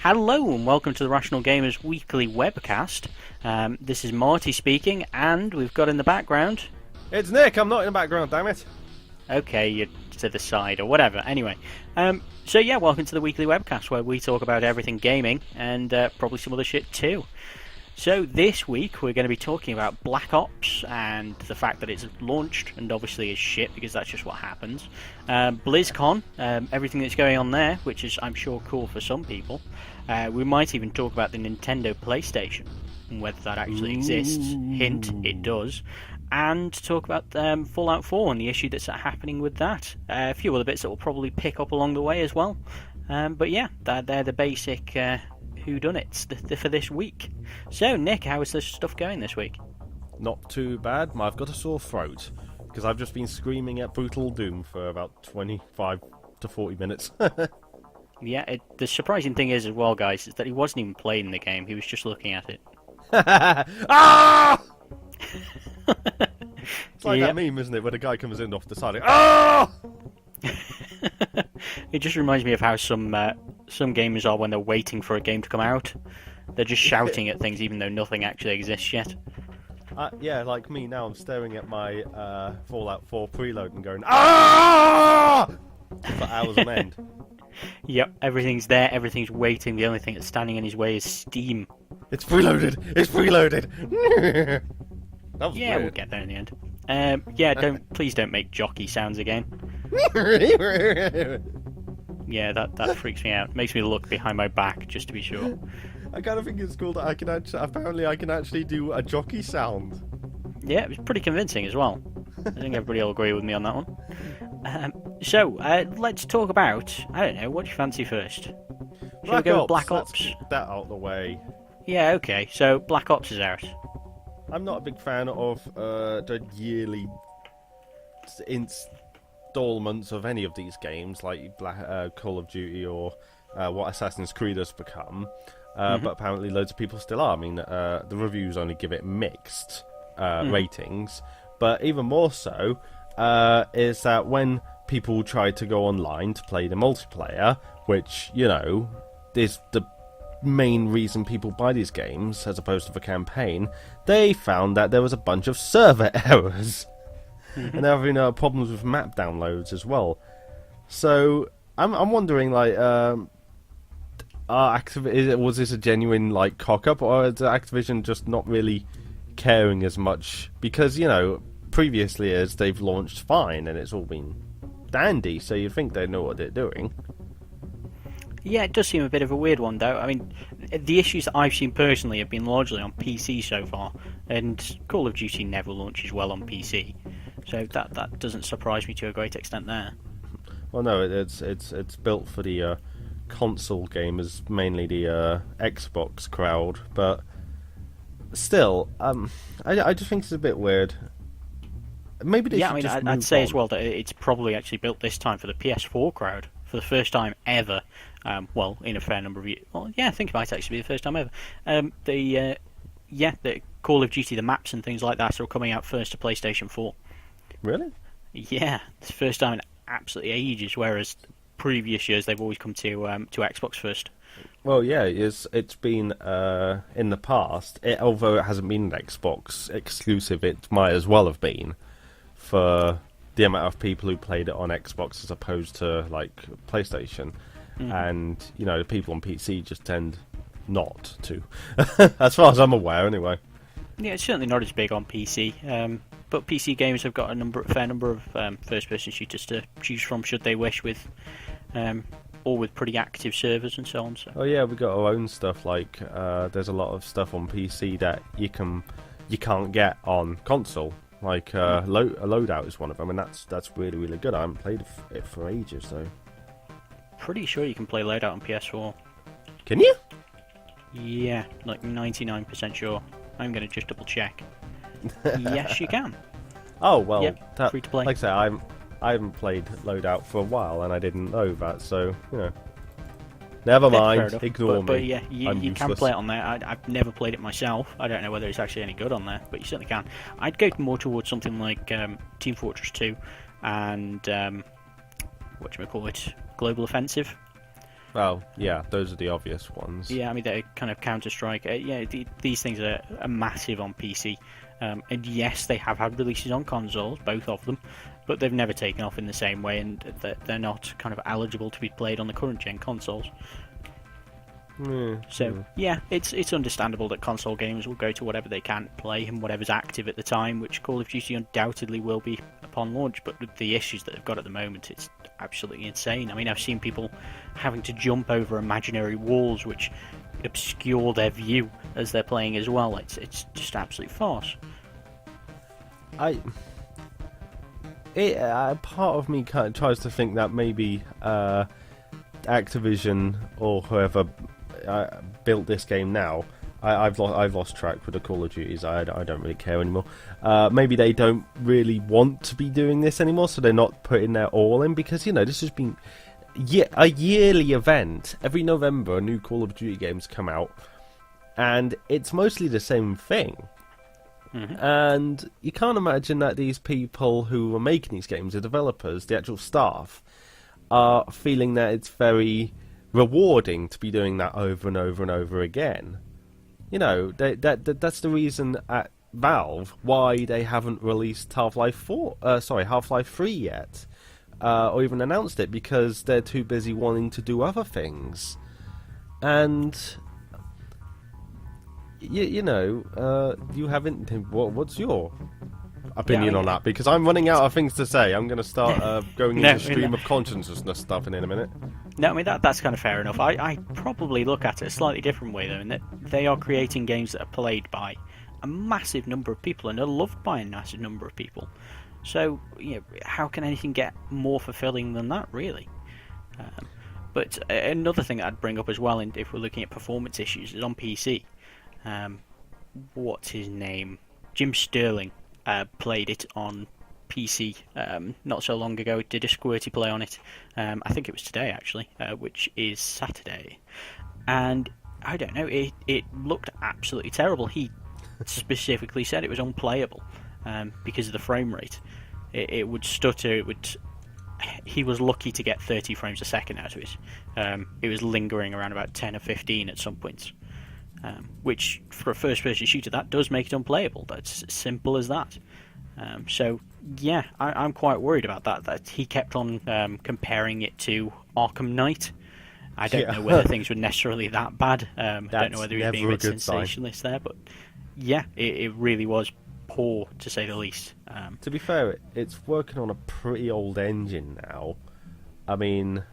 Hello and welcome to the Rational Gamers Weekly Webcast. This is Marty speaking, and we've got in the background... It's Nick, I'm not in the background, damn it. Okay, you're to the side or whatever. Anyway, welcome to the Weekly Webcast where we talk about everything gaming and probably some other shit too. So this week we're going to be talking about Black Ops and the fact that it's launched and obviously is shit because that's just what happens. Blizzcon, everything that's going on there, which is I'm sure cool for some people. We might even talk about the Nintendo PlayStation and whether that actually exists. Hint, it does. And talk about Fallout 4 and the issue that's happening with that. A few other bits that we'll probably pick up along the way as well. But yeah, they're the basic whodunits for this week. So, Nick, how is this stuff going this week? Not too bad. I've got a sore throat because I've just been screaming at Brutal Doom for about 25 to 40 minutes. Yeah, the surprising thing is as well, guys, is that he wasn't even playing the game. He was just looking at it. Ah! It's like that meme, isn't it, where the guy comes in off the side, like, ah! It just reminds me of how some gamers are when they're waiting for a game to come out. They're just shouting at things even though nothing actually exists yet. Yeah, like me now, I'm staring at my Fallout 4 preload and going, ah! For hours on end. Yep, everything's there, everything's waiting, the only thing that's standing in his way is Steam. It's preloaded! It's preloaded! That was weird. We'll get there in the end. Please don't make jockey sounds again. Yeah, that freaks me out. Makes me look behind my back just to be sure. I kind of think it's cool that I can actually do a jockey sound. Yeah, it was pretty convincing as well. I think everybody will agree with me on that one. Let's talk about, I don't know, what do you fancy first? Shall we go with Black Ops? Let's get that out of the way. Yeah, okay, so Black Ops is out. I'm not a big fan of the yearly installments of any of these games, like Call of Duty or what Assassin's Creed has become. But apparently loads of people still are. I mean, the reviews only give it mixed ratings. But even more so is that when people try to go online to play the multiplayer, which, you know, is the main reason people buy these games as opposed to the campaign, they found that there was a bunch of server errors. And they're having problems with map downloads as well. So I'm wondering, like, was this a genuine like cock up, or is Activision just not really caring as much? Because, you know, previously as they've launched fine and it's all been dandy, so you'd think they know what they're doing. Yeah, it does seem a bit of a weird one, though. I mean, the issues that I've seen personally have been largely on PC so far, and Call of Duty never launches well on PC, so that doesn't surprise me to a great extent there. Well, no, it's built for the console gamers, mainly the Xbox crowd, but still, I just think it's a bit weird. Maybe they should just I'd say as well that it's probably actually built this time for the PS4 crowd for the first time ever. In a fair number of years. Well, yeah, I think it might actually be the first time ever. The Call of Duty, the maps and things like that are coming out first to PlayStation 4. Really? Yeah, it's the first time in absolutely ages. Whereas previous years they've always come to Xbox first. Well, yeah, it's been in the past. Although it hasn't been an Xbox exclusive, it might as well have been for the amount of people who played it on Xbox as opposed to like PlayStation. And, you know, the people on PC just tend not to. As far as I'm aware, anyway. Yeah, it's certainly not as big on PC. But PC gamers have got a fair number of first-person shooters to choose from, should they wish, with all with pretty active servers and so on. So. Oh yeah, we've got our own stuff. Like, there's a lot of stuff on PC that you can't get on console. Like, a loadout is one of them, and that's really, really good. I haven't played it for ages, though. Pretty sure you can play Loadout on PS4. Can you? Yeah, like 99% sure. I'm going to just double check. Yes, you can. Oh, well, yep, free to play. Like I say, I haven't played Loadout for a while, and I didn't know that, so, you know. Never mind, ignore me. But yeah, you can play it on there. I've never played it myself. I don't know whether it's actually any good on there, but you certainly can. I'd go more towards something like Team Fortress 2 and, whatchamacallit, Global Offensive. Well, yeah, those are the obvious ones. Yeah, I mean, they're kind of Counter-Strike. These things are massive on PC. And yes, they have had releases on consoles, both of them, but they've never taken off in the same way, and they're not kind of eligible to be played on the current-gen consoles. Yeah, it's understandable that console gamers will go to whatever they can play and whatever's active at the time, which Call of Duty undoubtedly will be upon launch, but with the issues that they've got at the moment, it's absolutely insane. I mean, I've seen people having to jump over imaginary walls which obscure their view as they're playing as well. It's just absolute farce. Part of me kind of tries to think that maybe Activision or whoever built this game now, I've lost track with the Call of Duties. I don't really care anymore. Maybe they don't really want to be doing this anymore, so they're not putting their all in, because this has been a yearly event. Every November, a new Call of Duty games come out, and it's mostly the same thing. Mm-hmm. And you can't imagine that these people who are making these games, the developers, the actual staff, are feeling that it's very rewarding to be doing that over and over and over again. That's the reason at Valve why they haven't released Half-Life 3 yet, or even announced it, because they're too busy wanting to do other things. And you haven't. What's your opinion on that? Because I'm running out of things to say. I'm going to start going into stream of consciousness stuff in a minute. No, I mean, that's kind of fair enough. I probably look at it a slightly different way, though, in that they are creating games that are played by a massive number of people and are loved by a massive number of people. So, how can anything get more fulfilling than that, really? But another thing I'd bring up as well, if we're looking at performance issues, is on PC. What's his name? Jim Sterling played it on PC not so long ago. Did a squirty play on it. I think it was today, actually, which is Saturday. And I don't know, it looked absolutely terrible. He specifically said it was unplayable because of the frame rate. It would stutter. He was lucky to get 30 frames a second out of it. It was lingering around about 10 or 15 at some points. Which, for a first-person shooter, that does make it unplayable. That's as simple as that. So, yeah, I'm quite worried about that he kept on comparing it to Arkham Knight. I don't know whether things were necessarily that bad. I don't know whether he was being a bit sensationalist there, but yeah, it really was poor, to say the least. To be fair, it's working on a pretty old engine now. I mean,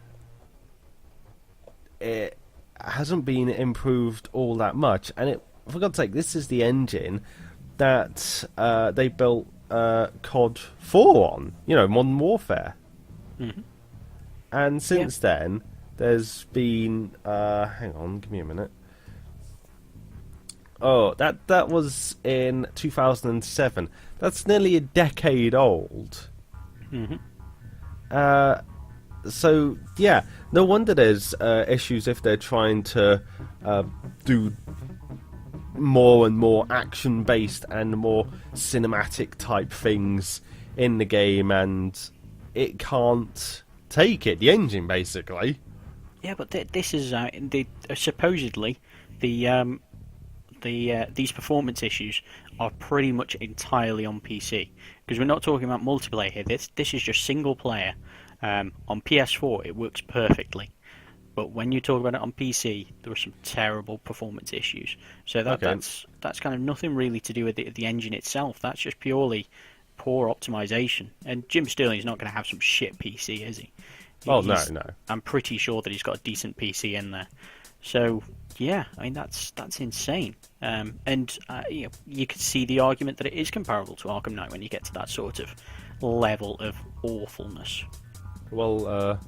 it hasn't been improved all that much, and for God's sake, this is the engine that they built COD 4 on, Modern Warfare. Mm-hmm. And since then, there's been hang on, give me a minute. Oh, that was in 2007. That's nearly a decade old. Mm-hmm. So, yeah, no wonder there's issues if they're trying to do more and more action-based and more cinematic-type things in the game, and it can't take it, the engine, basically. Yeah, but this is supposedly these performance issues are pretty much entirely on PC, because we're not talking about multiplayer here. This is just single player. On PS4 it works perfectly, but when you talk about it on PC, there are some terrible performance issues. So that's kind of nothing really to do with the engine itself. That's just purely poor optimization. And Jim Sterling's not going to have some shit PC, is he? No. I'm pretty sure that he's got a decent PC in there. So yeah, I mean that's insane. And you could see the argument that it is comparable to Arkham Knight when you get to that sort of level of awfulness. Well,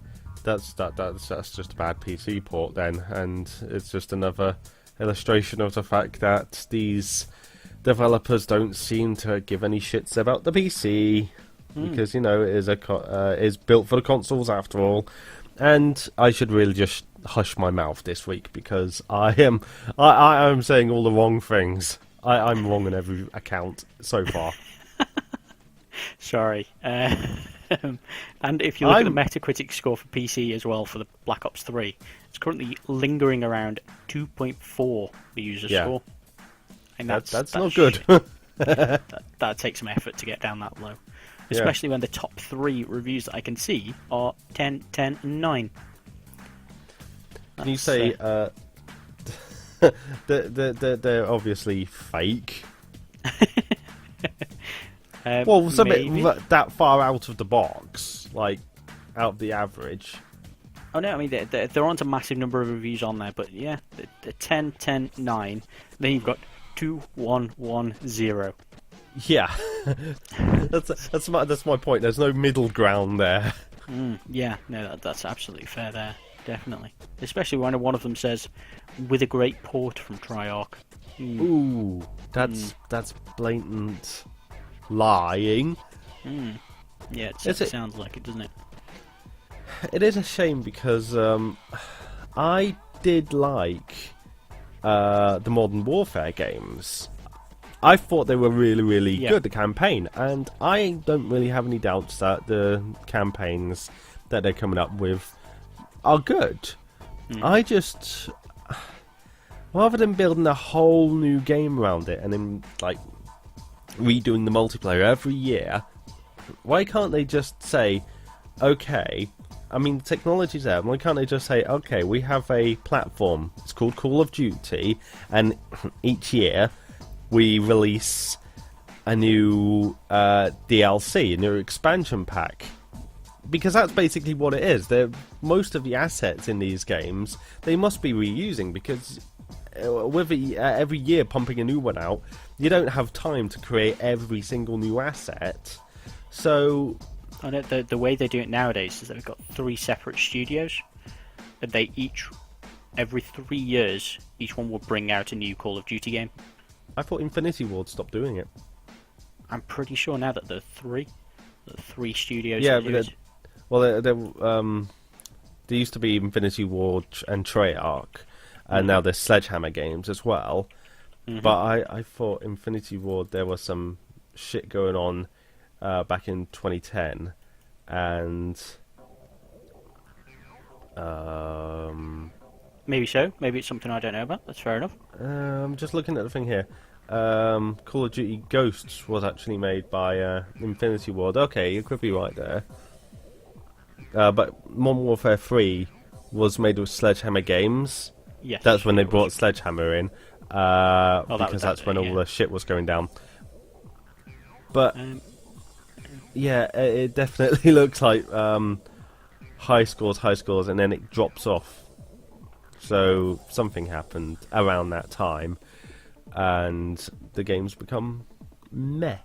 that's just a bad PC port then, and it's just another illustration of the fact that these developers don't seem to give any shits about the PC, because it is built for the consoles after all. And I should really just hush my mouth this week, because I am saying all the wrong things. I'm wrong on every account so far. Sorry. And if you look at the Metacritic score for PC as well for the Black Ops 3, it's currently lingering around 2.4 the user score. And that's not good. that takes some effort to get down that low. Especially when the top 3 reviews that I can see are 10, 10, and 9. Can you say they're obviously fake? Well, something that far out of the box, like out of the average. Oh no, I mean there aren't a massive number of reviews on there, but yeah, the 10, 10, 9. Then you've got 2, 1, 1, 0. Yeah, that's my point. There's no middle ground there. Yeah, no, that's absolutely fair there, definitely. Especially when one of them says, "with a great port from Treyarch." Ooh, that's blatant lying. Yeah, it sounds like it, doesn't it? It is a shame because I did like the Modern Warfare games. I thought they were really, really good, the campaign, and I don't really have any doubts that the campaigns that they're coming up with are good. I just, rather than building a whole new game around it and then like redoing the multiplayer every year, why can't they just say, okay, I mean, the technology's there, why can't they just say, okay, we have a platform, it's called Call of Duty, and each year we release a new DLC, a new expansion pack. Because that's basically what it is. Most of the assets in these games, they must be reusing, because with every year pumping a new one out, you don't have time to create every single new asset. So the way they do it nowadays is they've got 3 separate studios, and they every 3 years, each one will bring out a new Call of Duty game. I thought Infinity Ward stopped doing it. I'm pretty sure now that there are 3 studios. Yeah, but there used to be Infinity Ward and Treyarch, and now there's Sledgehammer Games as well. But I thought Infinity Ward, there was some shit going on back in 2010, and maybe so. Maybe it's something I don't know about. That's fair enough. I'm just looking at the thing here. Call of Duty Ghosts was actually made by Infinity Ward. Okay, you could be right there. But Modern Warfare 3 was made with Sledgehammer Games. Yes, that's when they brought Sledgehammer in, because that's when all the shit was going down. But yeah, it definitely looks like high scores, and then it drops off. So something happened around that time, and the games become meh.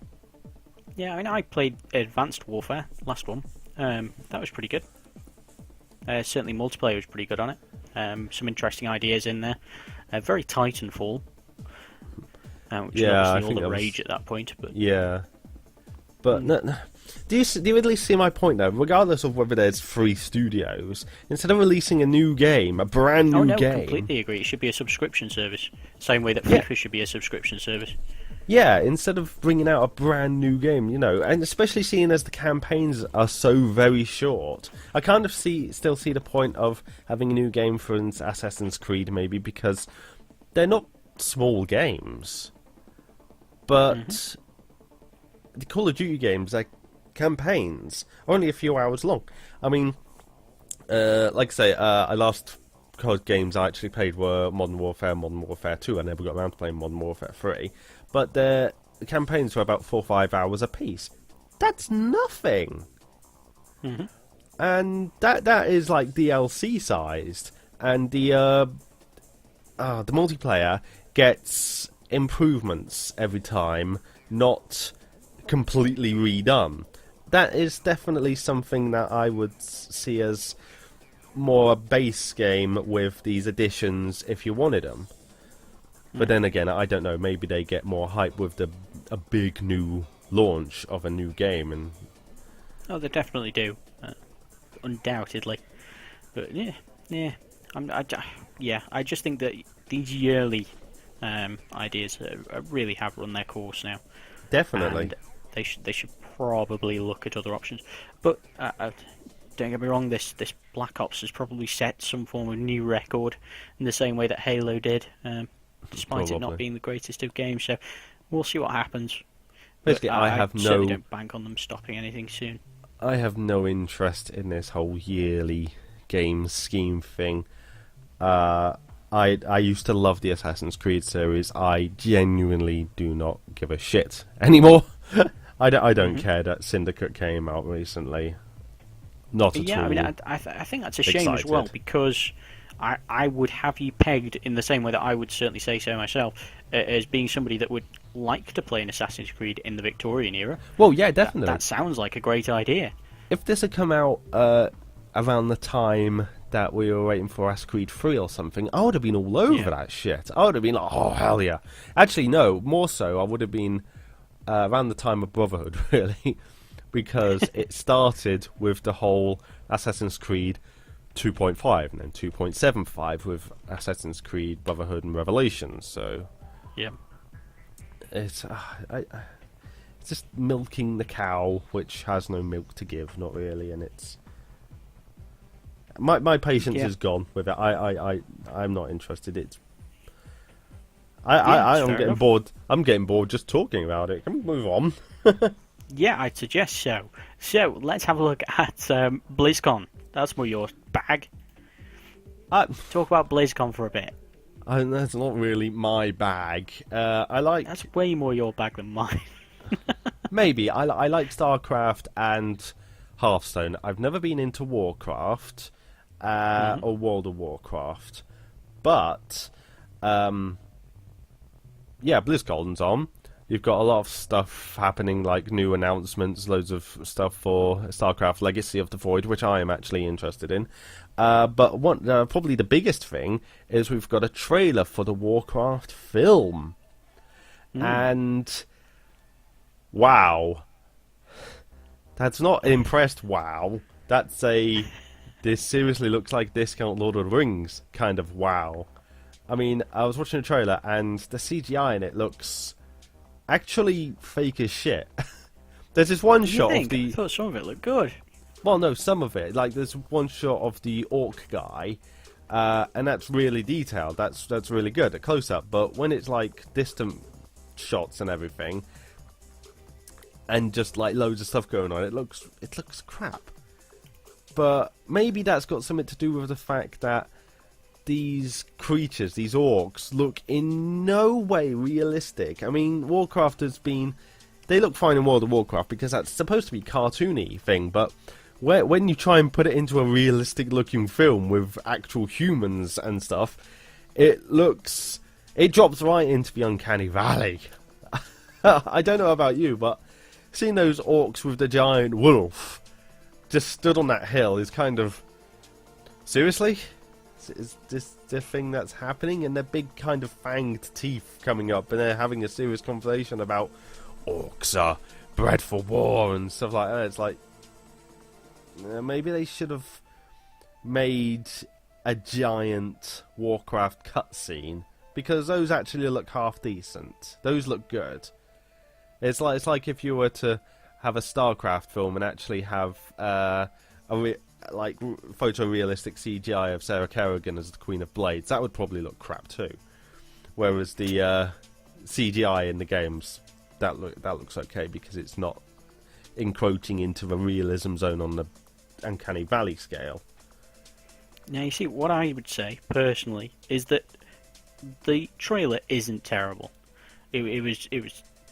Yeah, I mean, I played Advanced Warfare, last one. That was pretty good. Certainly multiplayer was pretty good on it. Some interesting ideas in there. Very Titanfall, which is obviously all the rage at that point. But yeah, but no. Do you at least see my point though? Regardless of whether there's 3 studios, instead of releasing a new game, a brand new game... I completely agree. It should be a subscription service. Same way that FIFA should be a subscription service. Yeah, instead of bringing out a brand new game, and especially seeing as the campaigns are so very short, I kind of still see the point of having a new game for Assassin's Creed, maybe, because they're not small games. But the Call of Duty games, like campaigns, are only a few hours long. I mean, like I say, I last COD games I actually played were Modern Warfare, Modern Warfare 2. I never got around to playing Modern Warfare 3. But the campaigns were about 4 or 5 hours a piece. That's nothing. And that is like DLC sized. And the multiplayer gets improvements every time, not completely redone. That is definitely something that I would see as more a base game with these additions if you wanted them. But then again, I don't know, maybe they get more hype with a big new launch of a new game. And oh, they definitely do. Undoubtedly. But yeah. I just think that these yearly ideas really have run their course now. Definitely. And they should probably look at other options. But don't get me wrong, this Black Ops has probably set some form of new record in the same way that Halo did, despite it not being the greatest of games. So we'll see what happens. Basically, I certainly don't bank on them stopping anything soon. I have no interest in this whole yearly game scheme thing. I used to love the Assassin's Creed series. I genuinely do not give a shit anymore. I don't care that Syndicate came out recently. Not at all. Yeah, I mean, I think that's a shame as well, because I would have you pegged in the same way that I would certainly say so myself, as being somebody that would like to play an Assassin's Creed in the Victorian era. Well, yeah, definitely. That sounds like a great idea. If this had come out around the time that we were waiting for Assassin's Creed 3 or something, I would have been all over that shit. I would have been like, oh, hell yeah. Actually, no, more so, I would have been around the time of Brotherhood, really, because it started with the whole Assassin's Creed 2.5 and then 2.75 with Assassin's Creed Brotherhood and Revelations. So yeah, it's just milking the cow, which has no milk to give, not really, and it's my patience is gone with it. I'm not interested. I'm getting bored. I'm getting bored just talking about it. Can we move on? Yeah, I'd suggest so. So let's have a look at BlizzCon. That's more your bag. Talk about BlizzCon for a bit. That's not really my bag. That's way more your bag than mine. Maybe I like StarCraft and Hearthstone. I've never been into Warcraft or World of Warcraft, but yeah, BlizzCon's on. You've got a lot of stuff happening, like new announcements, loads of stuff for StarCraft Legacy of the Void, which I am actually interested in. But probably the biggest thing is we've got a trailer for the Warcraft film. And wow. That's not impressed wow. That's this seriously looks like Discount Lord of the Rings kind of wow. I mean, I was watching the trailer and the CGI in it looks actually fake as shit. There's this one shot of the... I thought some of it looked good. Well, no, some of it. Like, there's one shot of the orc guy, and that's really detailed. That's really good at close-up. But when it's, like, distant shots and everything, and just, like, loads of stuff going on, it looks crap. But maybe that's got something to do with the fact that these creatures, these orcs, look in no way realistic. I mean, Warcraft has been... They look fine in World of Warcraft because that's supposed to be a cartoony thing, but when you try and put it into a realistic-looking film with actual humans and stuff, it drops right into the uncanny valley. I don't know about you, but seeing those orcs with the giant wolf just stood on that hill is kind of... Seriously? Is this the thing that's happening? And their big kind of fanged teeth coming up, and they're having a serious conversation about orcs are bred for war and stuff like that. It's like, maybe they should have made a giant Warcraft cutscene, because those actually look half decent. Those look good. It's like if you were to have a StarCraft film and actually have photorealistic CGI of Sarah Kerrigan as the Queen of Blades. That would probably look crap too. Whereas the CGI in the games, that looks okay because it's not encroaching into the realism zone on the Uncanny Valley scale. Now, you see, what I would say personally is that the trailer isn't terrible. It was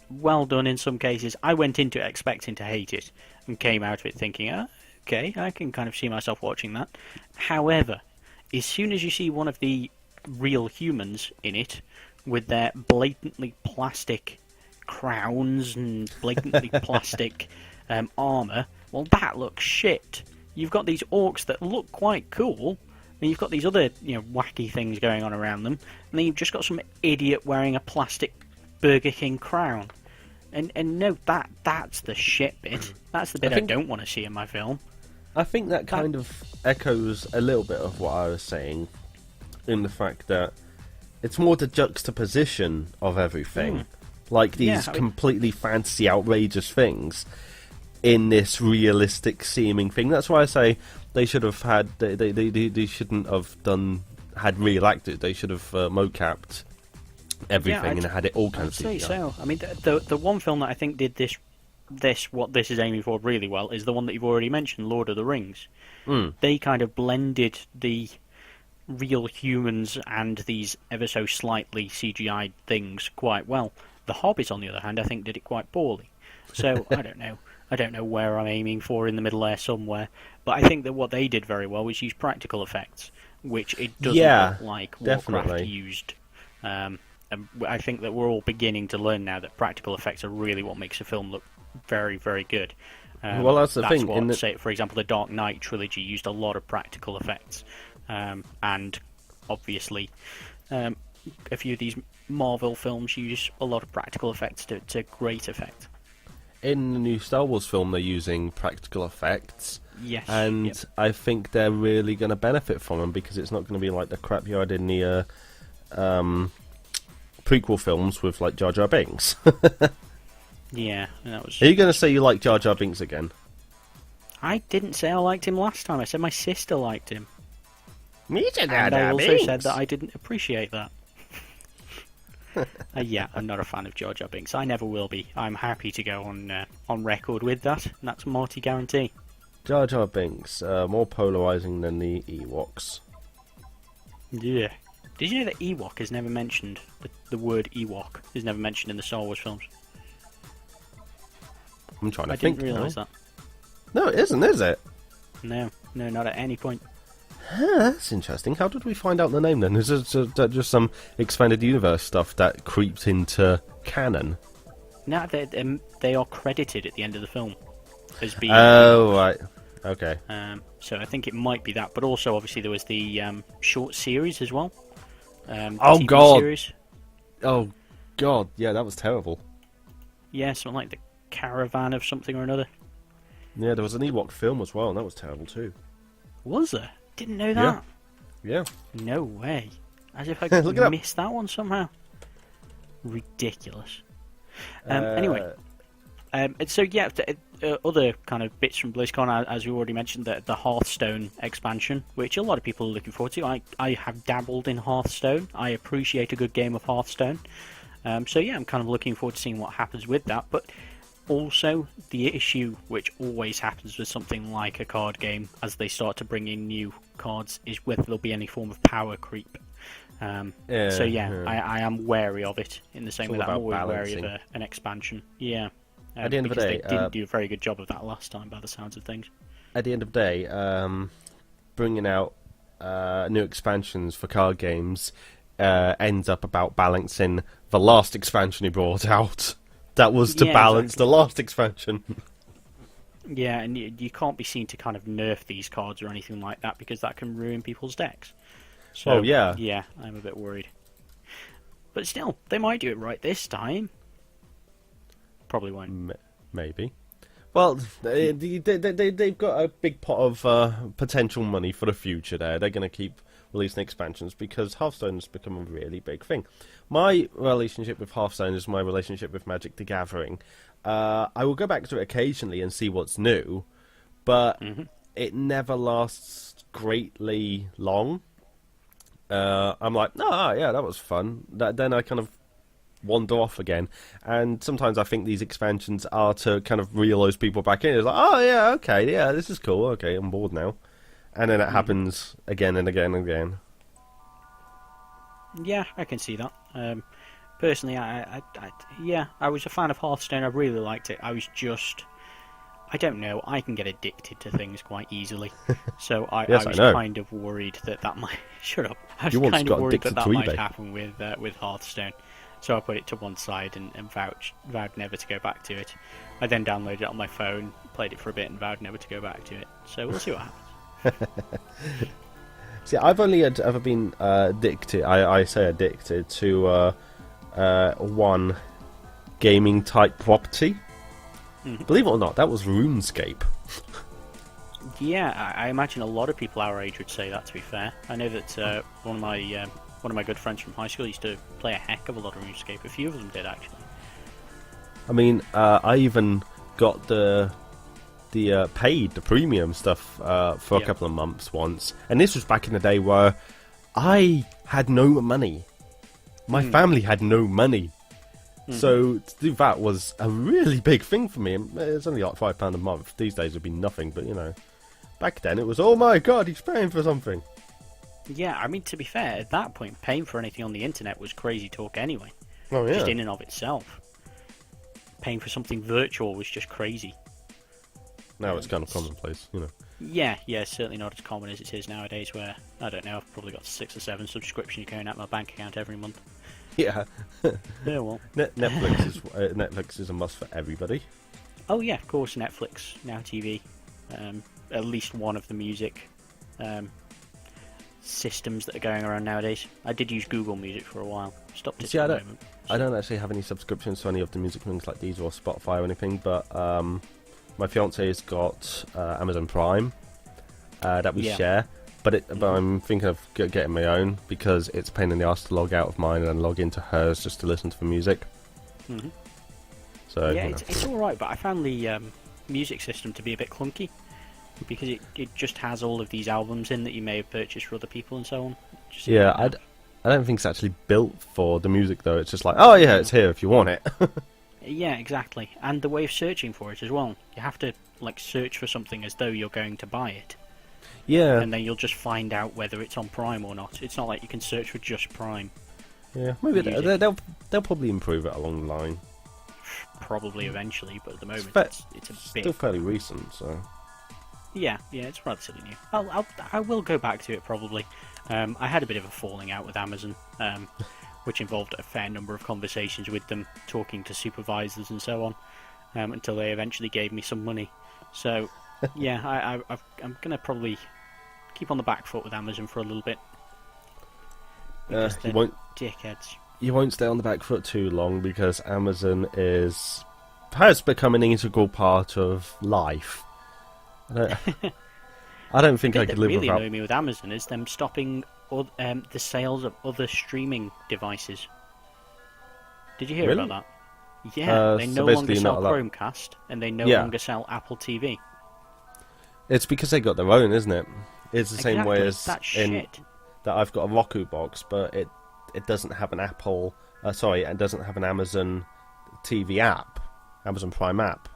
well done in some cases. I went into it expecting to hate it and came out of it thinking, okay, I can kind of see myself watching that. However, as soon as you see one of the real humans in it with their blatantly plastic crowns and blatantly plastic armour, well, that looks shit. You've got these orcs that look quite cool, and you've got these other wacky things going on around them, and then you've just got some idiot wearing a plastic Burger King crown. And no, that's the shit bit. That's the bit I don't want to see in my film. I think that kind of echoes a little bit of what I was saying, in the fact that it's more the juxtaposition of everything. Like these completely fantasy, outrageous things. in this realistic seeming thing. That's why I say they should have had they shouldn't have had real actors. They should have mocapped everything and had it all kind of CGI. CGI. So I mean, the one film that I think did this what this is aiming for really well is the one that you've already mentioned, Lord of the Rings. They kind of blended the real humans and these ever so slightly CGI things quite well. The Hobbit, on the other hand, I think did it quite poorly. So I don't know. I don't know where I'm aiming for in the middle there somewhere. But I think that what they did very well was use practical effects, which it doesn't look like Warcraft definitely used. And I think that we're all beginning to learn now that practical effects are really what makes a film look very, very good. Well, that's the thing. What, say, for example, the Dark Knight trilogy used a lot of practical effects. And obviously, a few of these Marvel films use a lot of practical effects to great effect. In the new Star Wars film, they're using practical effects. Yes. And I think they're really going to benefit from them because it's not going to be like the crap you had in the prequel films with like Jar Jar Binks. Yeah, that was. Are you going to say you like Jar Jar Binks again? I didn't say I liked him last time. I said my sister liked him. Me too, And I also said that I didn't appreciate that. Yeah, I'm not a fan of Jar Jar Binks. I never will be. I'm happy to go on record with that. And that's Marty guarantee. Jar Jar Binks, more polarizing than the Ewoks. Yeah. Did you know that Ewok is never mentioned? The word Ewok is never mentioned in the Star Wars films. I'm trying to I think. didn't realise that. No, it isn't, is it? No, not at any point. That's interesting. How did we find out the name then? Is it just some expanded universe stuff that creeped into canon? No, they are credited at the end of the film as being. Oh, right. Okay. So I think it might be that, but also obviously there was the short series as well. Oh TV God! Series. Oh God! Yeah, that was terrible. Yeah, something like the Caravan of something or another. Yeah, there was an Ewok film as well, and that was terrible too. Was there? Didn't know that. Yeah. No way. As if I missed that one somehow. Ridiculous. Anyway. So yeah, other kind of bits from BlizzCon, as we already mentioned, the Hearthstone expansion, which a lot of people are looking forward to. I have dabbled in Hearthstone. I appreciate a good game of Hearthstone. So yeah, I'm kind of looking forward to seeing what happens with that. But also, the issue which always happens with something like a card game, as they start to bring in new cards, is whether there'll be any form of power creep. I am wary of it, in the same way that I'm always wary of an expansion. Yeah. At the end of the day, they didn't do a very good job of that last time, by the sounds of things. At the end of the day, bringing out new expansions for card games ends up about balancing the last expansion he brought out. That was to balance the last expansion. Yeah, and you can't be seen to kind of nerf these cards or anything like that, because that can ruin people's decks. So, yeah, I'm a bit worried. But still, they might do it right this time. Probably won't. Maybe. Well, they've got a big pot of potential money for the future there. They're going to keep releasing expansions because Hearthstone has become a really big thing. My relationship with Hearthstone is my relationship with Magic the Gathering. I will go back to it occasionally and see what's new, but it never lasts greatly long. I'm like, yeah, that was fun. Then I kind of wander off again, and sometimes I think these expansions are to kind of reel those people back in. It's like, oh yeah, okay, yeah, this is cool, okay, I'm bored now. And then it happens again and again and again. Yeah, I can see that. Personally, I was a fan of Hearthstone. I really liked it. I was just, I don't know, I can get addicted to things quite easily. So I was kind of worried that might... Shut up. I was kind of worried that might happen with Hearthstone. So I put it to one side and vowed never to go back to it. I then downloaded it on my phone, played it for a bit, and vowed never to go back to it. So we'll see what happens. See, I've only ever been addicted. I say addicted to one gaming type property. Believe it or not, that was RuneScape. Yeah, I imagine a lot of people our age would say that. To be fair, I know that one of my good friends from high school used to play a heck of a lot of RuneScape. A few of them did, actually. I mean, I even got the the premium stuff for a couple of months once, and this was back in the day where I had no money. My family had no money. So to do that was a really big thing for me. It's only like £5 a month. These days it'd be nothing, but back then it was, oh my god, he's paying for something. Yeah, I mean, to be fair, at that point, paying for anything on the internet was crazy talk anyway. Oh yeah. Just in and of itself. Paying for something virtual was just crazy. Now it's kind of commonplace, Yeah, certainly not as common as it is nowadays, where, I don't know, I've probably got 6 or 7 subscriptions going out my bank account every month. Yeah. Yeah, well. Netflix is a must for everybody. Oh yeah, of course, Netflix, Now TV, at least one of the music systems that are going around nowadays. I did use Google Music for a while. Stopped it at the moment. I don't actually have any subscriptions to any of the music things like Deezer or Spotify or anything, but my fiance's got Amazon Prime that we share. But I'm thinking of getting my own because it's a pain in the arse to log out of mine and then log into hers just to listen to the music. Mm-hmm. So yeah, it's alright, but I found the music system to be a bit clunky because it just has all of these albums in that you may have purchased for other people and so on. I don't think it's actually built for the music though. It's just like, oh yeah, it's here if you want it. Yeah, exactly. And the way of searching for it as well. You have to search for something as though you're going to buy it. Yeah. And then you'll just find out whether it's on Prime or not. It's not like you can search for just Prime. Yeah, maybe they'll probably improve it along the line. Probably eventually, but at the moment it's a bit... still fairly recent, so... Yeah, it's relatively new. I will go back to it probably. I had a bit of a falling out with Amazon, which involved a fair number of conversations with them, talking to supervisors and so on, until they eventually gave me some money. So, yeah, I'm going to probably keep on the back foot with Amazon for a little bit. Because they're dickheads. You won't stay on the back foot too long because Amazon has become an integral part of life. I don't think I could live without... What really annoyed me with Amazon is them stopping the sales of other streaming devices. Did you hear about that? Yeah, they no longer sell Chromecast, and they no longer sell Apple TV. It's because they got their own, isn't it? It's the same way as that I've got a Roku box, but it doesn't have an Apple... it doesn't have an Amazon TV app, Amazon Prime app.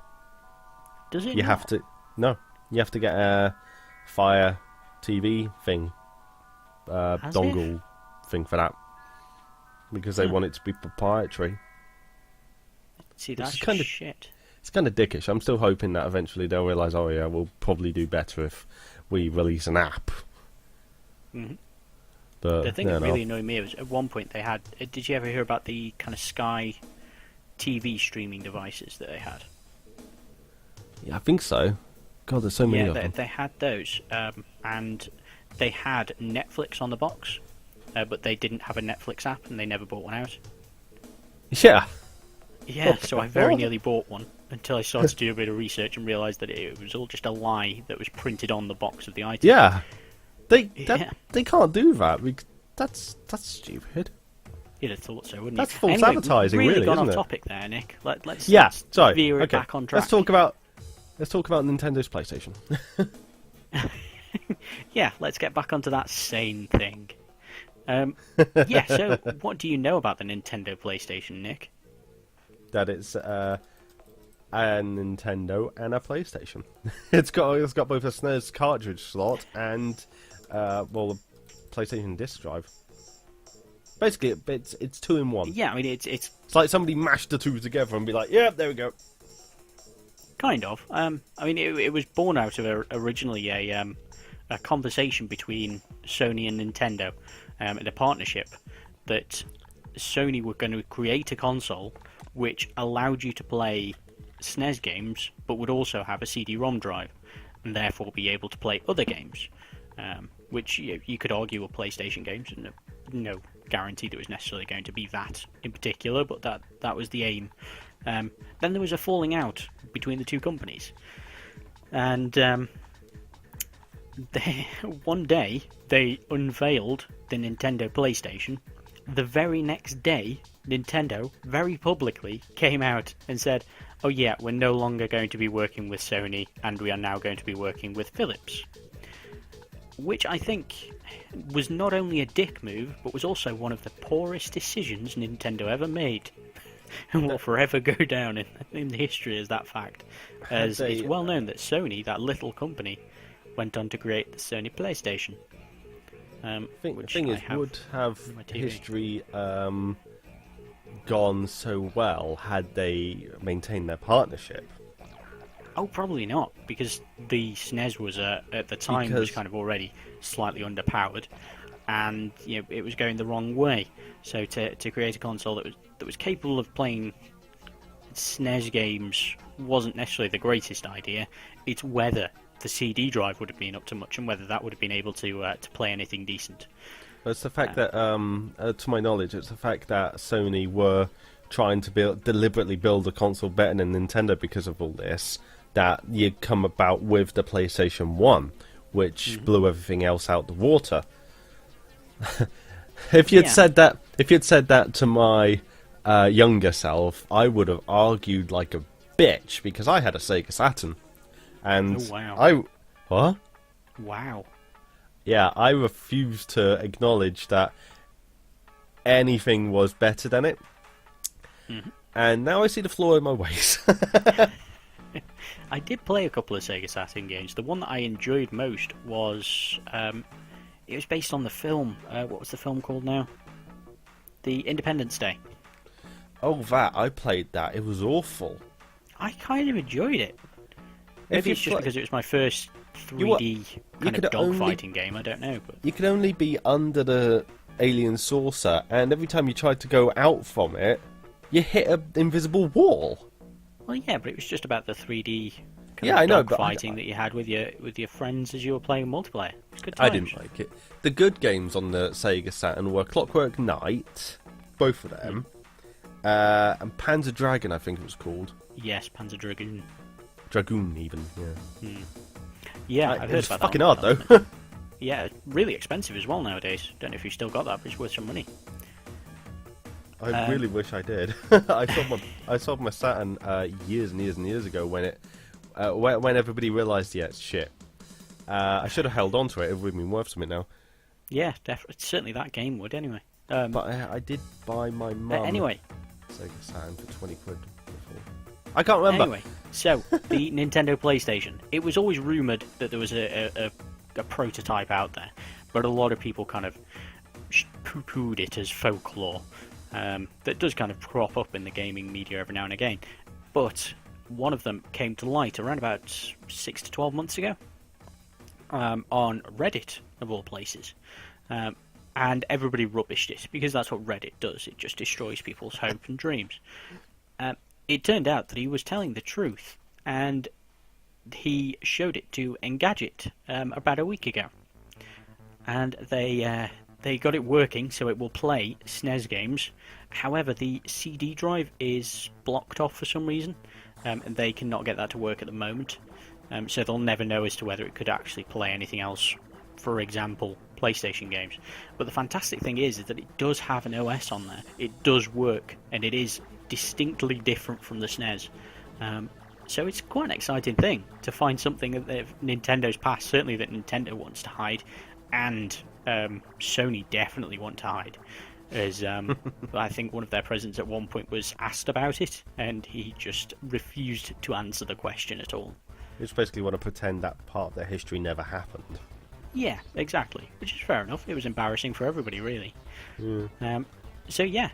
Does it? You have to... No. You have to get a Fire TV thing, dongle thing for that, because they want it to be proprietary. See, that's kind of shit. It's kind of dickish. I'm still hoping that eventually they'll realise, oh yeah, we'll probably do better if we release an app. Mm-hmm. But the thing that really annoyed me was at one point they had... Did you ever hear about the kind of Sky TV streaming devices that they had? Yeah, I think so. God, there's so many of them. Yeah, they had those, and they had Netflix on the box, but they didn't have a Netflix app, and they never bought one out. Yeah. Yeah, so I very nearly bought one until I started to do a bit of research and realised that it was all just a lie that was printed on the box of the item. Yeah, they can't do that. That's stupid. You'd have thought so, wouldn't you? That's false advertising, really, gone isn't off it? topic there, Nick. Let's veer it back on track. Let's talk about Nintendo's PlayStation. Yeah, let's get back onto that sane thing. So what do you know about the Nintendo PlayStation, Nick? That it's a Nintendo and a PlayStation. It's got both a SNES cartridge slot and a PlayStation disc drive. Basically, it's 2 in 1. Yeah, I mean it's like somebody mashed the two together and be like, yeah, there we go. Kind of. I mean, it was born out of originally a conversation between Sony and Nintendo in a partnership that Sony were going to create a console which allowed you to play SNES games, but would also have a CD-ROM drive, and therefore be able to play other games, which you could argue were PlayStation games, and no guarantee that it was necessarily going to be that in particular, but that was the aim. Then there was a falling out between the two companies, and one day they unveiled the Nintendo PlayStation. The very next day, Nintendo very publicly came out and said, oh yeah, we're no longer going to be working with Sony, and we are now going to be working with Philips. Which I think was not only a dick move, but was also one of the poorest decisions Nintendo ever made. And will forever go down in the history as that fact. As it's well known that Sony, that little company, went on to create the Sony PlayStation. The thing is, would have history gone so well had they maintained their partnership? Oh, probably not, because the SNES was at the time was kind of already slightly underpowered, and it was going the wrong way. So to create a console that was capable of playing SNES games wasn't necessarily the greatest idea. It's whether the CD drive would have been up to much, and whether that would have been able to play anything decent. Well, it's the fact that, to my knowledge, it's the fact that Sony were trying to deliberately build a console better than Nintendo because of all this, that you come about with the PlayStation 1, which blew everything else out the water. If you'd said that to my younger self, I would have argued like a bitch, because I had a Sega Saturn. And oh, wow. What? Wow. Yeah, I refused to acknowledge that anything was better than it. And now I see the flaw in my ways. I did play a couple of Sega Saturn games. The one that I enjoyed most was... it was based on the film. What was the film called now? The Independence Day. Oh, I played that. It was awful. I kind of enjoyed it. Maybe it's just because it was my first 3D kind of dogfighting game. I don't know. But you could only be under the alien saucer, and every time you tried to go out from it, you hit an invisible wall. Well, yeah, but it was just about the 3D kind of dogfighting that you had with your friends as you were playing multiplayer. It was good times. I didn't like it. The good games on the Sega Saturn were Clockwork Knight, both of them, and Panzer Dragon, I think it was called. Yes, Panzer Dragoon. Dragoon, even, yeah. Yeah, I've heard about that. It's fucking hard, though. Yeah, really expensive as well nowadays. Don't know if you still got that, but it's worth some money. I really wish I did. I sold my Saturn years and years and years ago when everybody realised, it's shit. I should have held on to it. It would have been worth something now. Yeah, definitely. Certainly that game would, anyway. But I did buy my mum anyway. Sega Saturn for 20 quid before. I can't remember. Anyway, so the Nintendo PlayStation. It was always rumoured that there was a prototype out there, but a lot of people kind of poo-pooed it as folklore. That does kind of crop up in the gaming media every now and again. But one of them came to light around about 6 to 12 months ago on Reddit, of all places. And everybody rubbished it, because that's what Reddit does. It just destroys people's hope and dreams. It turned out that he was telling the truth, and he showed it to Engadget about a week ago. And they got it working, so it will play SNES games. However, the CD drive is blocked off for some reason, and they cannot get that to work at the moment. So they'll never know as to whether it could actually play anything else, for example, PlayStation games. But the fantastic thing is that it does have an OS on there. It does work, and it is distinctly different from the SNES. So it's quite an exciting thing to find something that Nintendo's past, certainly that Nintendo wants to hide, and Sony definitely want to hide. As I think one of their presidents at one point was asked about it, and he just refused to answer the question at all. They just basically want to pretend that part of their history never happened. Yeah, exactly. Which is fair enough. It was embarrassing for everybody, really. So yeah,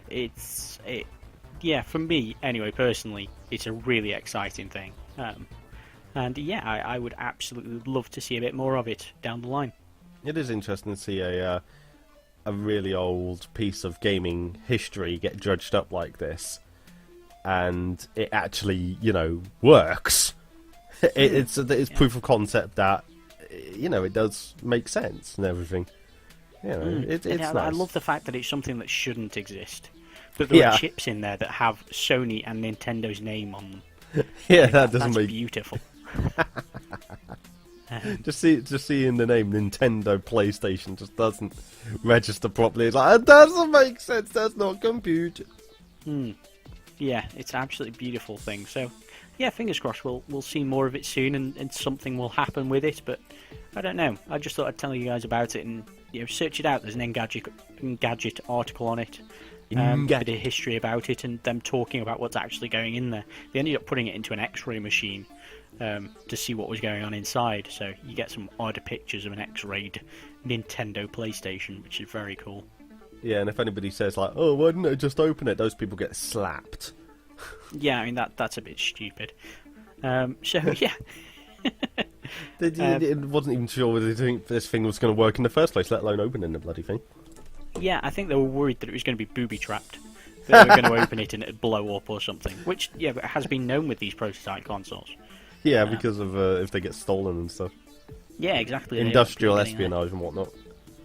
yeah, for me anyway, personally, it's a really exciting thing. And yeah, I would absolutely love to see a bit more of it down the line. It is interesting to see a really old piece of gaming history get dredged up like this, and it actually, works. It's proof of concept that, it does make sense and everything. It's nice. I love the fact that it's something that shouldn't exist. That there are chips in there that have Sony and Nintendo's name on them. That doesn't that's make beautiful. Just seeing the name Nintendo PlayStation just doesn't register properly. It's like, it doesn't make sense. That's not computer. Yeah, it's an absolutely beautiful thing. So yeah, fingers crossed we'll see more of it soon, and something will happen with it. But I don't know. I just thought I'd tell you guys about it, and search it out. There's an Engadget article on it. A bit of history about it, and them talking about what's actually going in there. They ended up putting it into an X-ray machine to see what was going on inside. So you get some odd pictures of an X-rayed Nintendo PlayStation, which is very cool. Yeah, and if anybody says like, "Oh, why didn't I just open it?" those people get slapped. Yeah, I mean that's a bit stupid. So yeah. It wasn't even sure whether this thing was going to work in the first place, let alone opening the bloody thing. Yeah, I think they were worried that it was going to be booby-trapped. That they were going to open it and it'd blow up or something. Which, yeah, but has been known with these prototype consoles. Yeah, because of if they get stolen and stuff. Yeah, exactly. Industrial espionage and whatnot.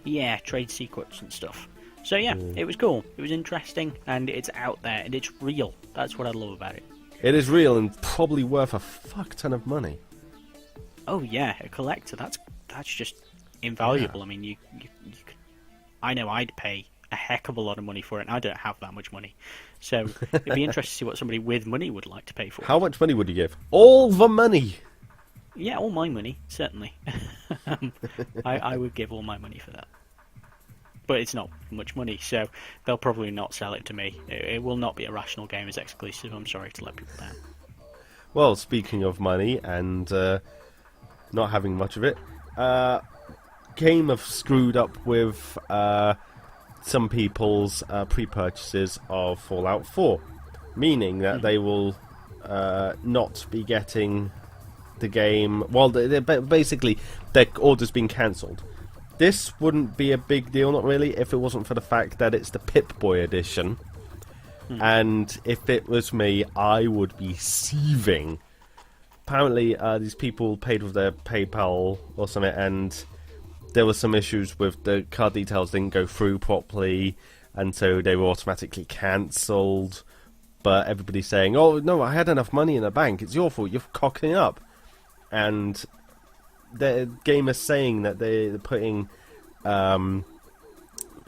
Yeah, trade secrets and stuff. So yeah, it was cool. It was interesting, and it's out there, and it's real. That's what I love about it. It is real and probably worth a fuck ton of money. Oh yeah, a collector. That's just invaluable. Yeah. I mean, you could, I know I'd pay a heck of a lot of money for it, and I don't have that much money. So it'd be interesting to see what somebody with money would like to pay for it. How much money would you give? All the money! Yeah, all my money, certainly. I would give all my money for that. But it's not much money, so they'll probably not sell it to me. It will not be a Rational Gamers exclusive, I'm sorry to let people down. Well, speaking of money and not having much of it, Game have screwed up with some people's pre-purchases of Fallout 4, meaning that they will not be getting the game. Well, basically, their order's been cancelled. This wouldn't be a big deal, not really, if it wasn't for the fact that it's the Pip-Boy edition. And if it was me, I would be seething. Apparently, these people paid with their PayPal or something, and there were some issues with the card details didn't go through properly, and so they were automatically cancelled. But everybody's saying, "Oh no, I had enough money in the bank. It's your fault. You're cocking up." And the game is saying that they're putting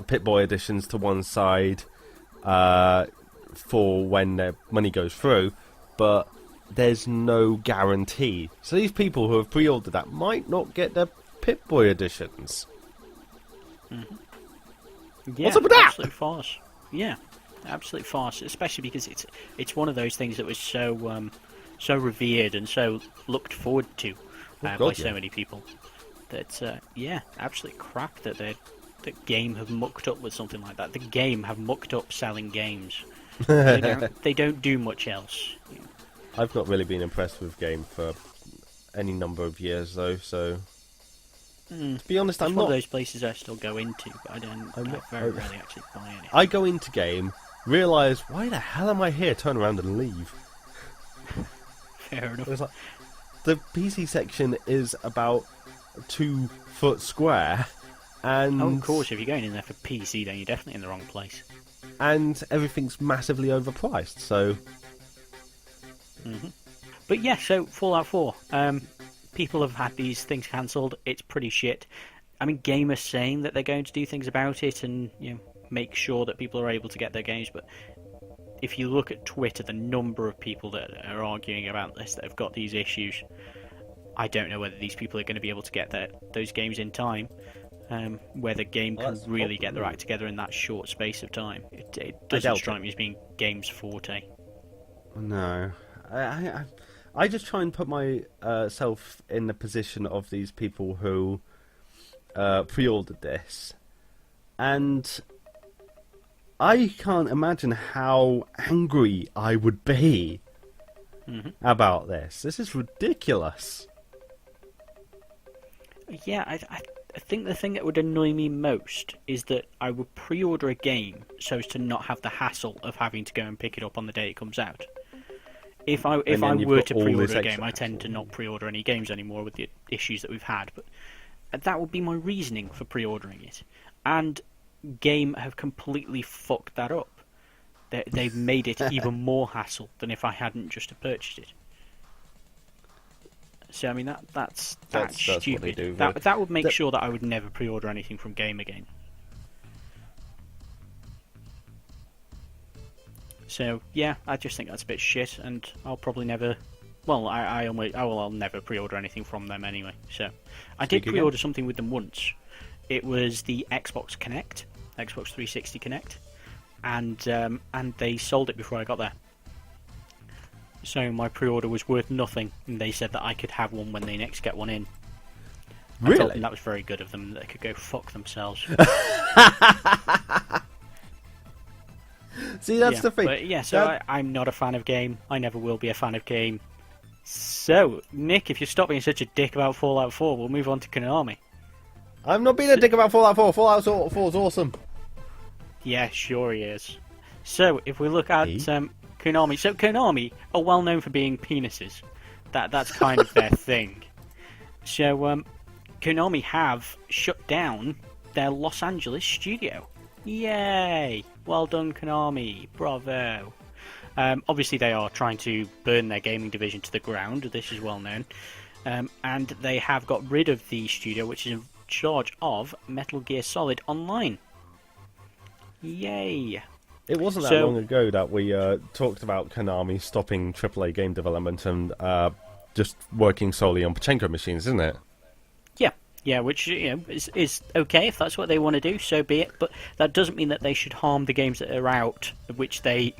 Pip-Boy editions to one side for when their money goes through, but there's no guarantee. So these people who have pre-ordered that might not get their Pip-Boy editions. Mm-hmm. Yeah, what's up with that? Absolute farce. Yeah, absolute farce. Especially because it's one of those things that was so revered and so looked forward to by so many people. That yeah, absolute crap that Game have mucked up with something like that. The Game have mucked up selling games. They don't do much else. I've not really been impressed with Game for any number of years though, so to be honest, I'm one not of those places I still go into, but I very rarely actually buy anything. I go into Game, realise why the hell am I here, turn around and leave. Fair enough. It's like, the PC section is about 2 foot square, and of course, if you're going in there for PC, then you're definitely in the wrong place. And everything's massively overpriced, so. But yeah, so Fallout 4. People have had these things cancelled. It's pretty shit. I mean, Game are saying that they're going to do things about it and make sure that people are able to get their games, but if you look at Twitter, the number of people that are arguing about this, that have got these issues, I don't know whether these people are going to be able to get those games in time, whether Game can really get their act together in that short space of time. It doesn't strike me as being Game's forte. No. I just try and put myself in the position of these people who pre-ordered this, and I can't imagine how angry I would be about this. This is ridiculous. Yeah, I think the thing that would annoy me most is that I would pre-order a game so as to not have the hassle of having to go and pick it up on the day it comes out. If I were to pre-order a game, I tend to not pre-order any games anymore with the issues that we've had. But that would be my reasoning for pre-ordering it. And Game have completely fucked that up. They've made it even more hassle than if I hadn't just purchased it. So I mean that's stupid. What they do, that would make sure that I would never pre-order anything from Game again. So yeah, I just think that's a bit shit, and I'll probably never Well, I'll never pre-order anything from them anyway. So, I did Speak again. pre-order something with them once. It was the Xbox 360 Connect, and they sold it before I got there. So my pre-order was worth nothing, and they said that I could have one when they next get one in. I told them Really? that was very good of them. They could go fuck themselves. See, that's the thing. But yeah, so I'm not a fan of game. I never will be a fan of game. So, Nick, if you stop being such a dick about Fallout 4, we'll move on to Konami. I'm not being a dick about Fallout 4. Fallout 4 is awesome. Yeah, sure he is. So, if we look at Konami... So, Konami are well known for being penises. That's kind of their thing. So, Konami have shut down their Los Angeles studio. Yay! Well done, Konami. Bravo. Obviously, they are trying to burn their gaming division to the ground. This is well known. And they have got rid of the studio, which is in charge of Metal Gear Solid Online. Yay! It wasn't that long ago that we talked about Konami stopping AAA game development and just working solely on pachinko machines, isn't it? Yeah, which is okay if that's what they want to do, so be it. But that doesn't mean that they should harm the games that are out, which they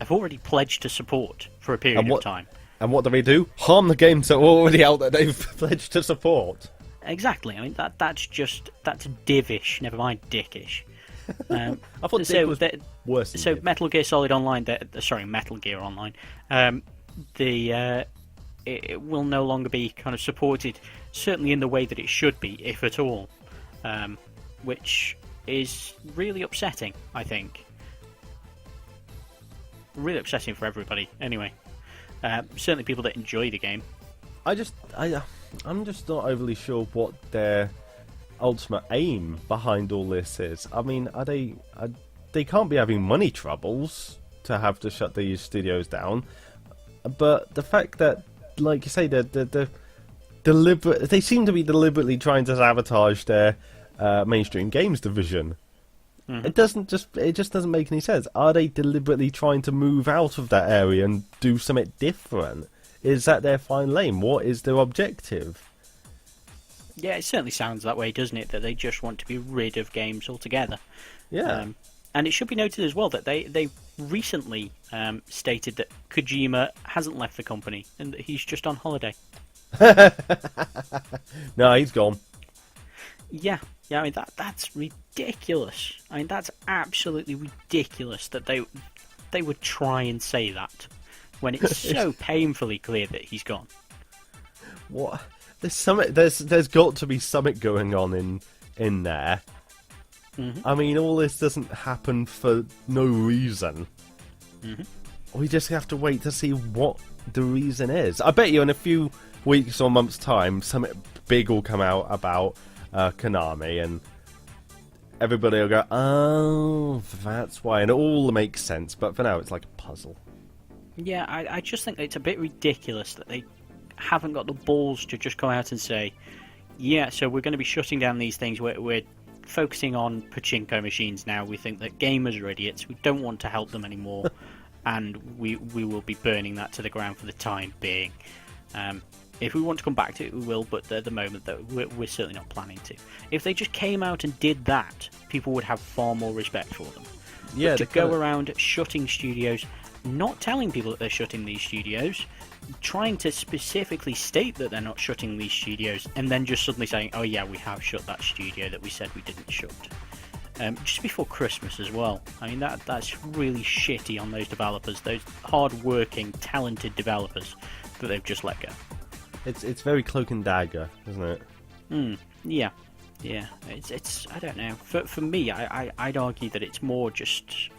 have already pledged to support for a period of time. And what do? Harm the games that are already out that they've pledged to support. Exactly. I mean that's divish, never mind dickish. I thought Dick was worse than So Div. Metal Gear Solid Online, Metal Gear Online, it will no longer be kind of supported, certainly in the way that it should be, if at all, which is really upsetting, I think. Really upsetting for everybody, anyway. Certainly people that enjoy the game. I'm just not overly sure what their ultimate aim behind all this is. I mean, they can't be having money troubles to have to shut these studios down, but the fact that, like you say, they seem to be deliberately trying to sabotage their mainstream games division. Mm-hmm. It just doesn't make any sense. Are they deliberately trying to move out of that area and do something different? Is that their fine lane? What is their objective? Yeah, it certainly sounds that way, doesn't it? That they just want to be rid of games altogether. Yeah. And it should be noted as well that they recently stated that Kojima hasn't left the company and that he's just on holiday. No, he's gone. Yeah, I mean that's ridiculous. I mean that's absolutely ridiculous that they would try and say that when it's so painfully clear that he's gone. What? There's got to be something going on in there. Mm-hmm. I mean, all this doesn't happen for no reason. Mm-hmm. We just have to wait to see what the reason is. I bet you in a few weeks or months' time, something big will come out about Konami, and everybody will go, "Oh, that's why," and it all makes sense. But for now, it's like a puzzle. Yeah, I just think it's a bit ridiculous that they haven't got the balls to just come out and say, "Yeah, so we're going to be shutting down these things. We're focusing on pachinko machines now. We think that gamers are idiots. We don't want to help them anymore, and we will be burning that to the ground for the time being. If we want to come back to it, we will, but at the moment, though, we're certainly not planning to." If they just came out and did that, people would have far more respect for them. Yeah, but to go around shutting studios, not telling people that they're shutting these studios, trying to specifically state that they're not shutting these studios, and then just suddenly saying, "Oh yeah, we have shut that studio that we said we didn't shut." Just before Christmas as well. I mean, that's really shitty on those developers, those hard-working, talented developers that they've just let go. It's very cloak and dagger, isn't it? Yeah. It's I don't know. For me, I'd argue that it's more just,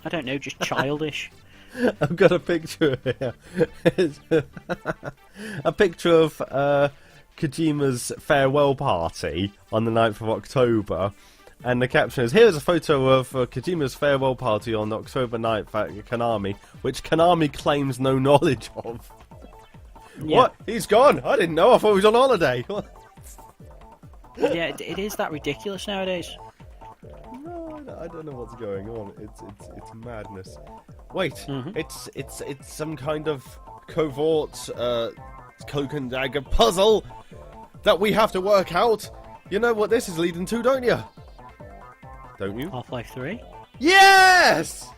I don't know, just childish. I've got a picture here. A picture of Kojima's farewell party on the 9th of October. And the caption is, "Here's a photo of Kojima's farewell party on October 9th at Konami, which Konami claims no knowledge of." Yeah. What? He's gone? I didn't know. I thought he was on holiday. Yeah, it is that ridiculous nowadays. No, I don't know what's going on. It's madness. Wait, it's some kind of covert cloak and dagger puzzle that we have to work out. You know what this is leading to, don't you? Don't you? Half-Life 3? Yes!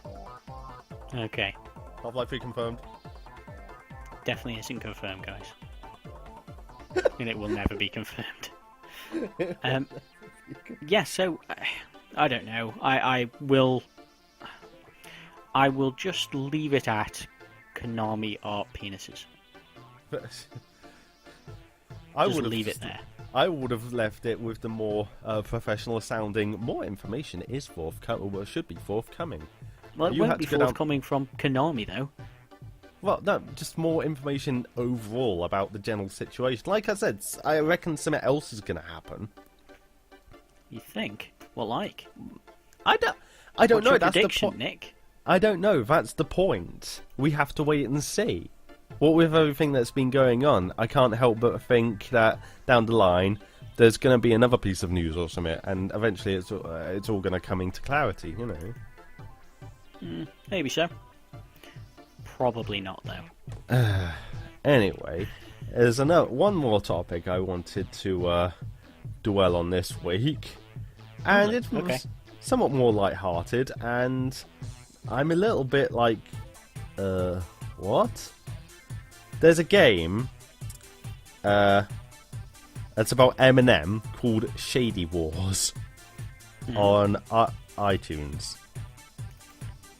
Okay. Half-Life 3 confirmed. Definitely isn't confirmed, guys. And it will never be confirmed. Yeah, so I don't know. I will just leave it at Konami art penises. Just leave it there. I would have left it with the more professional sounding. More information is forthcoming, or should be forthcoming. Well, it won't be forthcoming from Konami, though. Well, no, just more information overall about the general situation. Like I said, I reckon something else is going to happen. You think? What, like? I don't What's know. Your That's prediction, the point, Nick? I don't know. That's the point. We have to wait and see. What with everything that's been going on, I can't help but think that down the line there's going to be another piece of news or something, and eventually it's all going to come into clarity. You know. Maybe so. Probably not, though. Anyway, there's one more topic I wanted to dwell on this week, and it was somewhat more light-hearted, and I'm a little bit like, what? There's a game that's about Eminem called Shady Wars on iTunes.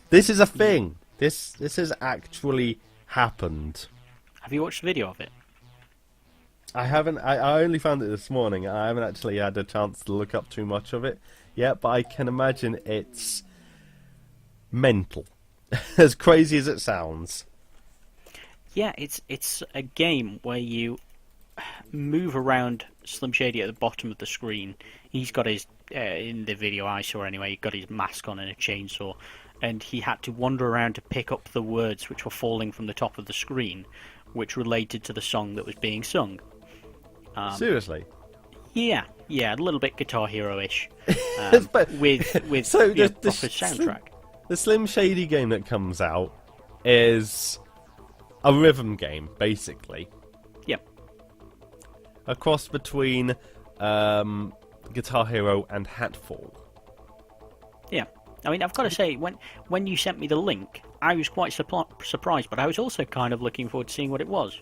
This is a thing. This has actually happened. Have you watched the video of it? I haven't. I only found it this morning. I haven't actually had a chance to look up too much of it yet, but I can imagine it's mental. As crazy as it sounds. Yeah, it's a game where you move around Slim Shady at the bottom of the screen. He's got his, in the video I saw anyway, he got his mask on and a chainsaw, and he had to wander around to pick up the words which were falling from the top of the screen, which related to the song that was being sung. Seriously? Yeah, a little bit Guitar Hero-ish, with so the proper soundtrack. The Slim Shady game that comes out is a rhythm game, basically. Yep. A cross between Guitar Hero and Hatfall. Yeah. I mean, I've got to say, when you sent me the link, I was quite surprised, but I was also kind of looking forward to seeing what it was.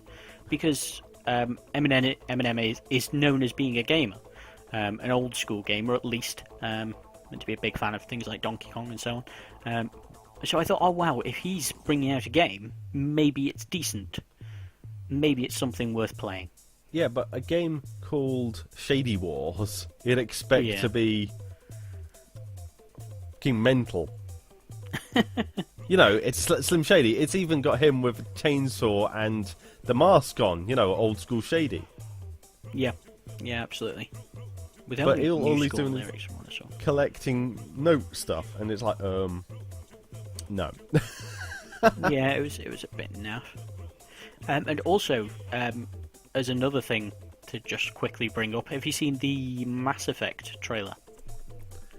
Because Eminem is known as being a gamer. An old school gamer, at least. Meant to be a big fan of things like Donkey Kong and so on. So I thought, oh wow, if he's bringing out a game, maybe it's decent. Maybe it's something worth playing. Yeah, but a game called Shady Wars, you'd expect to be fucking mental. You know, it's Slim Shady. It's even got him with a chainsaw and the mask on. You know, old school Shady. Yeah, absolutely. But all he's doing is collecting note stuff, and it's like, no. Yeah, it was a bit naff. And also, as another thing to just quickly bring up, have you seen the Mass Effect trailer?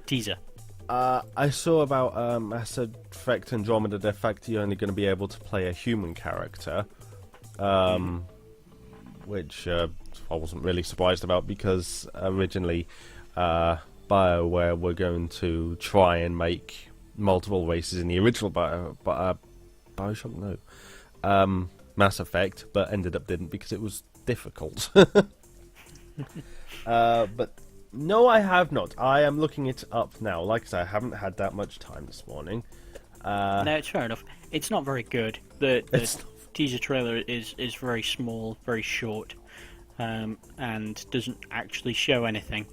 Teaser. I saw about Mass Effect Andromeda. The fact you're only going to be able to play a human character, which I wasn't really surprised about, because originally BioWare were going to try and make multiple races in the original Bioshock, Mass Effect, but ended up didn't because it was difficult. But no, I have not. I am looking it up now. Like I said, I haven't had that much time this morning. No, it's fair enough. It's not very good. The teaser trailer is very small, very short, and doesn't actually show anything.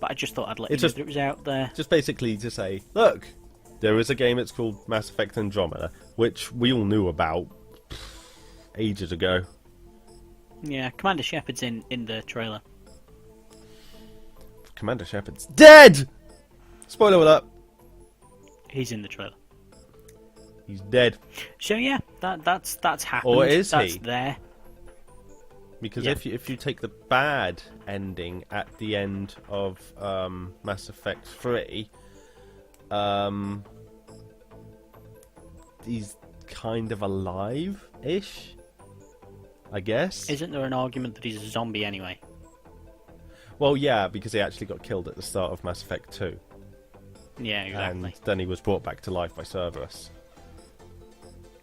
But I just thought I'd let you know that it was out there. Just basically to say, look, there is a game that's called Mass Effect Andromeda, which we all knew about ages ago. Yeah, Commander Shepard's in the trailer. Commander Shepard's dead! Spoiler alert. He's in the trailer. He's dead. So yeah, that's happened. Or is that's he? There. Because if you take the bad ending at the end of Mass Effect 3, he's kind of alive-ish. I guess. Isn't there an argument that he's a zombie anyway? Well, yeah, because he actually got killed at the start of Mass Effect 2. Yeah, exactly. And then he was brought back to life by Cerberus.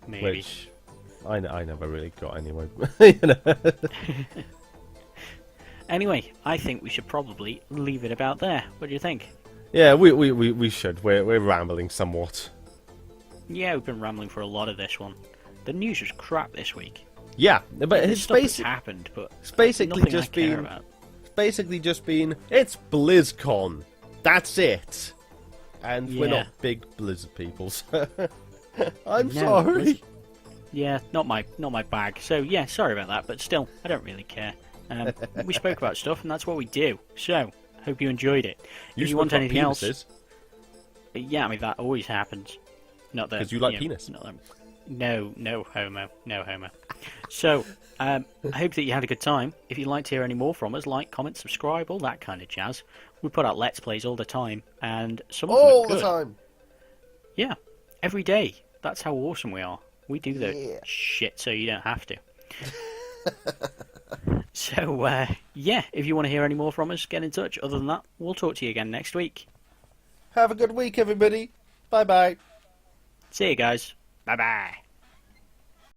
Maybe. Which I never really got anyway. You know? Anyway, I think we should probably leave it about there. What do you think? Yeah, we should. We're rambling somewhat. Yeah, we've been rambling for a lot of this one. The news was crap this week. Yeah, but It's stuff that's happened, but it's basically nothing just I care been. about. It's basically just been. It's BlizzCon. That's it. And we're Yeah. not big Blizzard people. So I'm No, sorry. Yeah, not my bag. So yeah, sorry about that, but still, I don't really care. We spoke about stuff, and that's what we do. So, hope you enjoyed it. If you want anything else, yeah, I mean that always happens. Not that because you like know, penis. not that, no homo. So, I hope that you had a good time. If you'd like to hear any more from us, like, comment, subscribe, all that kind of jazz. We put out Let's Plays all the time, and some of them All are good. the time. Yeah, every day. That's how awesome we are. We do the shit so you don't have to. So, yeah, if you want to hear any more from us, get in touch. Other than that, we'll talk to you again next week. Have a good week, everybody. Bye bye. See you guys. Bye-bye.